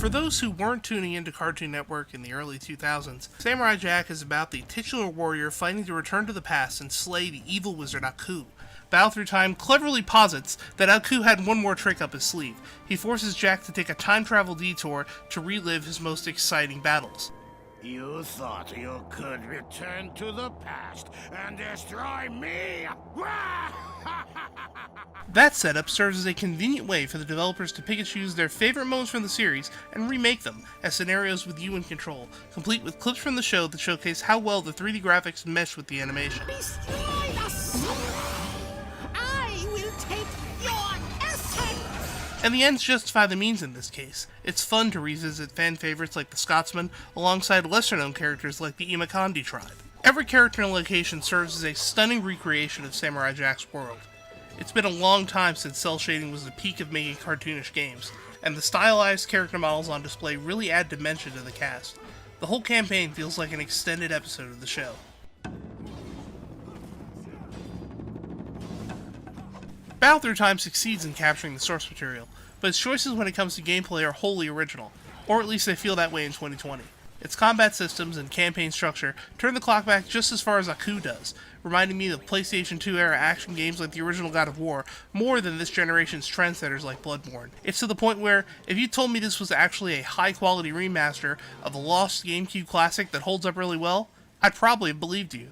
For those who weren't tuning into Cartoon Network in the early 2000s, Samurai Jack is about the titular warrior fighting to return to the past and slay the evil wizard Aku. Battle Through Time cleverly posits that Aku had one more trick up his sleeve. He forces Jack to take a time travel detour to relive his most exciting battles. You thought you could return to the past and destroy me? That setup serves as a convenient way for the developers to pick and choose their favorite moments from the series and remake them as scenarios with you in control, complete with clips from the show that showcase how well the 3D graphics mesh with the animation. Destroy the sun! I will take your essence! And the ends justify the means in this case. It's fun to revisit fan favorites like the Scotsman alongside lesser-known characters like the Imakandi tribe. Every character and location serves as a stunning recreation of Samurai Jack's world. It's been a long time since cel shading was the peak of making cartoonish games, and the stylized character models on display really add dimension to the cast. The whole campaign feels like an extended episode of the show. Battle Through Time succeeds in capturing the source material, but its choices when it comes to gameplay are wholly original, or at least they feel that way in 2020. Its combat systems and campaign structure turn the clock back just as far as Aku does, reminding me of PlayStation 2 era action games like the original God of War more than this generation's trendsetters like Bloodborne. It's to the point where, if you told me this was actually a high quality remaster of a lost GameCube classic that holds up really well, I'd probably have believed you.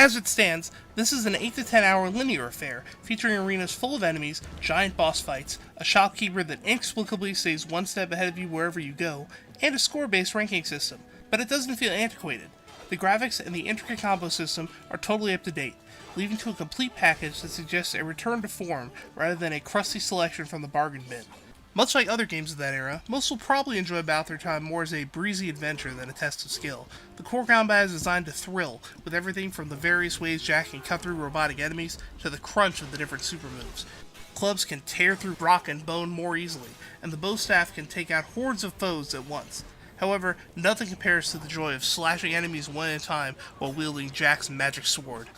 As it stands, this is an 8 to 10 hour linear affair, featuring arenas full of enemies, giant boss fights, a shopkeeper that inexplicably stays one step ahead of you wherever you go, and a score-based ranking system, but it doesn't feel antiquated. The graphics and the intricate combo system are totally up to date, leading to a complete package that suggests a return to form rather than a crusty selection from the bargain bin. Much like other games of that era, most will probably enjoy Battle Through Time more as a breezy adventure than a test of skill. The core combat is designed to thrill, with everything from the various ways Jack can cut through robotic enemies to the crunch of the different super moves. Clubs can tear through rock and bone more easily, and the bow staff can take out hordes of foes at once. However, nothing compares to the joy of slashing enemies one at a time while wielding Jack's magic sword.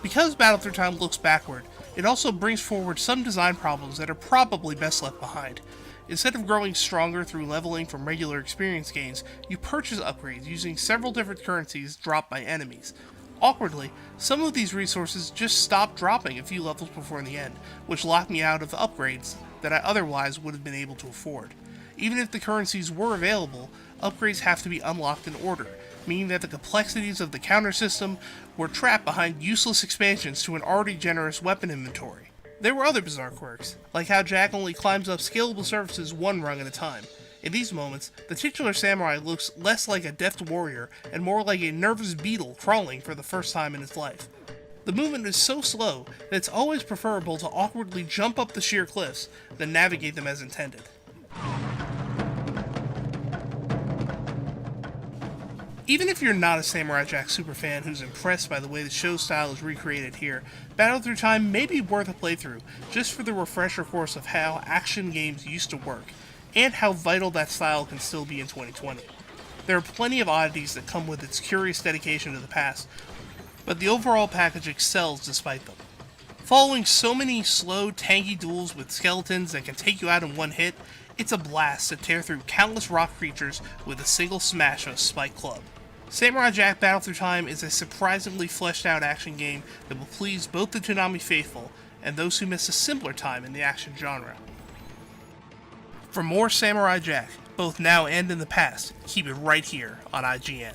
Because Battle Through Time looks backward, it also brings forward some design problems that are probably best left behind. Instead of growing stronger through leveling from regular experience gains, you purchase upgrades using several different currencies dropped by enemies. Awkwardly, some of these resources just stop dropping a few levels before the end, which locked me out of upgrades that I otherwise would have been able to afford. Even if the currencies were available, upgrades have to be unlocked in order, meaning that the complexities of the counter system were trapped behind useless expansions to an already generous weapon inventory. There were other bizarre quirks, like how Jack only climbs up scalable surfaces one rung at a time. In these moments, the titular samurai looks less like a deft warrior and more like a nervous beetle crawling for the first time in his life. The movement is so slow that it's always preferable to awkwardly jump up the sheer cliffs than navigate them as intended. Even if you're not a Samurai Jack superfan who's impressed by the way the show style is recreated here, Battle Through Time may be worth a playthrough, just for the refresher course of how action games used to work, and how vital that style can still be in 2020. There are plenty of oddities that come with its curious dedication to the past, but the overall package excels despite them. Following so many slow, tanky duels with skeletons that can take you out in one hit, it's a blast to tear through countless rock creatures with a single smash of a spike club. Samurai Jack Battle Through Time is a surprisingly fleshed out action game that will please both the Toonami faithful and those who miss a simpler time in the action genre. For more Samurai Jack, both now and in the past, keep it right here on IGN.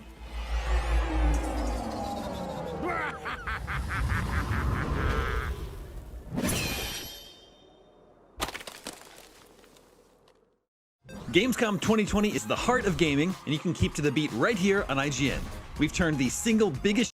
Gamescom 2020 is the heart of gaming, and you can keep to the beat right here on IGN. We've turned the single biggest